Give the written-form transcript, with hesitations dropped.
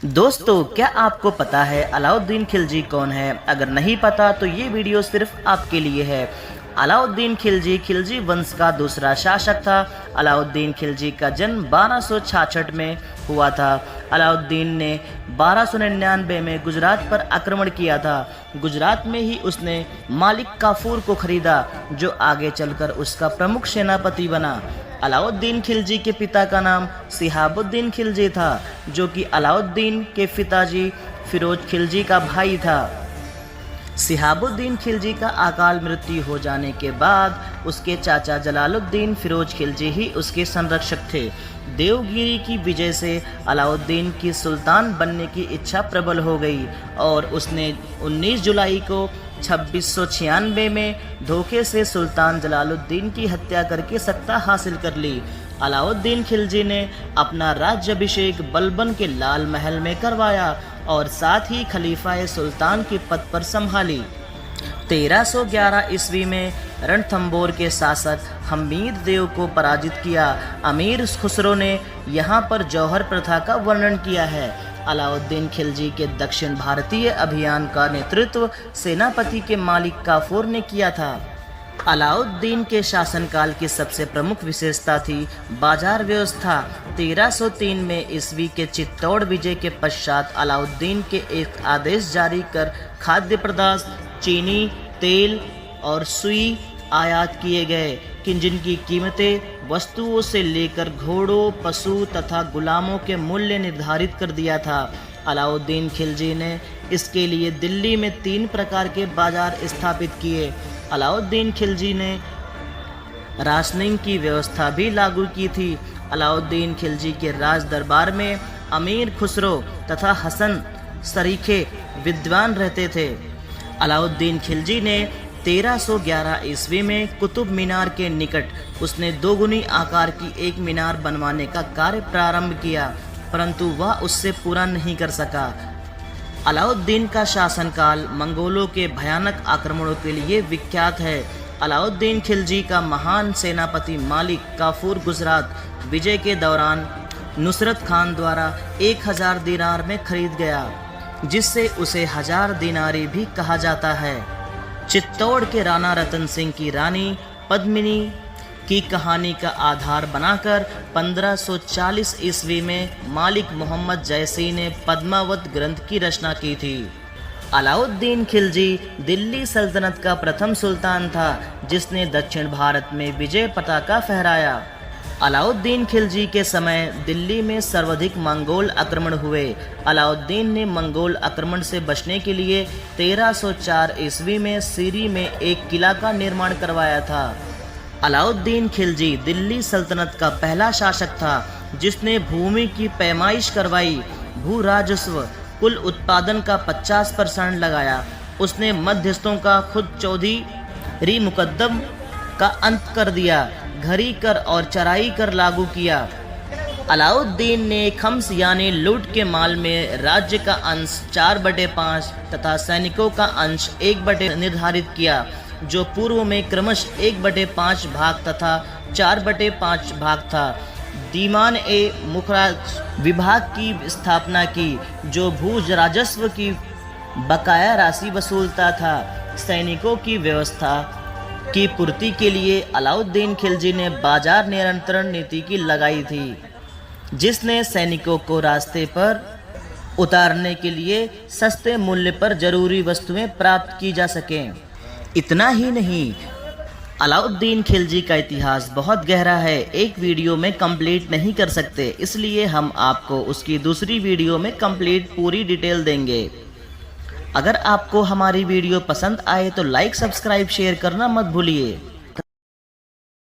दोस्तों, क्या आपको पता है अलाउद्दीन खिलजी कौन है? अगर नहीं पता तो ये वीडियो सिर्फ आपके लिए है। अलाउद्दीन खिलजी खिलजी वंश का दूसरा शासक था। अलाउद्दीन खिलजी का जन्म 1266 में हुआ था। अलाउद्दीन ने 1299 में गुजरात पर आक्रमण किया था। गुजरात में ही उसने मालिक काफूर को खरीदा, जो आगे चलकर उसका प्रमुख सेनापति बना। अलाउद्दीन खिलजी के पिता का नाम सिहाबुद्दीन खिलजी था, जो कि अलाउद्दीन के पिताजी फिरोज खिलजी का भाई था। सिहाबुद्दीन खिलजी का अकाल मृत्यु हो जाने के बाद उसके चाचा जलालुद्दीन फिरोज खिलजी ही उसके संरक्षक थे। देवगिरी की विजय से अलाउद्दीन की सुल्तान बनने की इच्छा प्रबल हो गई और उसने 19 जुलाई को 2696 में धोखे से सुल्तान जलालुद्दीन की हत्या करके सत्ता हासिल कर ली। अलाउद्दीन खिलजी ने अपना राज्याभिषेक बलबन के लाल महल में करवाया और साथ ही खलीफा सुल्तान के पद पर संभाली। 1311 ईस्वी में रणथंबोर के शासक हमीद देव को पराजित किया। अमीर खुसरो ने यहाँ पर जौहर प्रथा का वर्णन किया है। अलाउद्दीन खिलजी के दक्षिण भारतीय अभियान का नेतृत्व सेनापति के मालिक काफूर ने किया था। अलाउद्दीन के शासनकाल की सबसे प्रमुख विशेषता थी बाजार व्यवस्था। 1303 में ईस्वी के चित्तौड़ विजय के पश्चात अलाउद्दीन के एक आदेश जारी कर खाद्य पदार्थ, चीनी, तेल और सुई आयात किए गए, जिनकी कीमतें वस्तुओं से लेकर घोड़ों, पशु तथा गुलामों के मूल्य निर्धारित कर दिया था। अलाउद्दीन खिलजी ने इसके लिए दिल्ली में 3 प्रकार के बाजार स्थापित किए। अलाउद्दीन खिलजी ने राशनिंग की व्यवस्था भी लागू की थी। अलाउद्दीन खिलजी के राज दरबार में अमीर खुसरो तथा हसन सरीखे विद्वान रहते थे। अलाउद्दीन खिलजी ने 1311 ईस्वी में कुतुब मीनार के निकट उसने दोगुनी आकार की एक मीनार बनवाने का कार्य प्रारंभ किया, परंतु वह उससे पूरा नहीं कर सका। अलाउद्दीन का शासनकाल मंगोलों के भयानक आक्रमणों के लिए विख्यात है। अलाउद्दीन खिलजी का महान सेनापति मालिक काफूर गुजरात विजय के दौरान नुसरत खान द्वारा 1000 दीनार में खरीद गया, जिससे उसे 1000 दीनारी भी कहा जाता है। चित्तौड़ के राणा रतन सिंह की रानी पद्मिनी की कहानी का आधार बनाकर 1540 ईस्वी में मालिक मोहम्मद जयसी ने पद्मावत ग्रंथ की रचना की थी। अलाउद्दीन खिलजी दिल्ली सल्तनत का प्रथम सुल्तान था, जिसने दक्षिण भारत में विजय पताका फहराया। अलाउद्दीन खिलजी के समय दिल्ली में सर्वाधिक मंगोल आक्रमण हुए। अलाउद्दीन ने मंगोल आक्रमण से बचने के लिए 1304 ईस्वी में सीरी में एक किला का निर्माण करवाया था। अलाउद्दीन खिलजी दिल्ली सल्तनत का पहला शासक था जिसने भूमि की पैमाइश करवाई। भू राजस्व कुल उत्पादन का 50% लगाया। उसने मध्यस्थों का खुद चौधरी मुकद्दम का अंत कर दिया। घरी कर और चराई कर लागू किया। अलाउद्दीन ने खम्स यानी लूट के माल में राज्य का अंश 4/5 तथा सैनिकों का अंश 1/, निर्धारित किया, जो पूर्व में क्रमशः 1/5 भाग तथा 4/5 भाग था। दीवान ए मुखराज विभाग की स्थापना की, जो भू राजस्व की बकाया राशि वसूलता था। सैनिकों की व्यवस्था की पूर्ति के लिए अलाउद्दीन खिलजी ने बाजार नियंत्रण नीति की लगाई थी, जिसने सैनिकों को रास्ते पर उतारने के लिए सस्ते मूल्य पर जरूरी वस्तुएं प्राप्त की जा सकें। इतना ही नहीं, अलाउद्दीन खिलजी का इतिहास बहुत गहरा है, एक वीडियो में कंप्लीट नहीं कर सकते, इसलिए हम आपको उसकी दूसरी वीडियो में कंप्लीट पूरी डिटेल देंगे। अगर आपको हमारी वीडियो पसंद आए तो लाइक, सब्सक्राइब, शेयर करना मत भूलिए।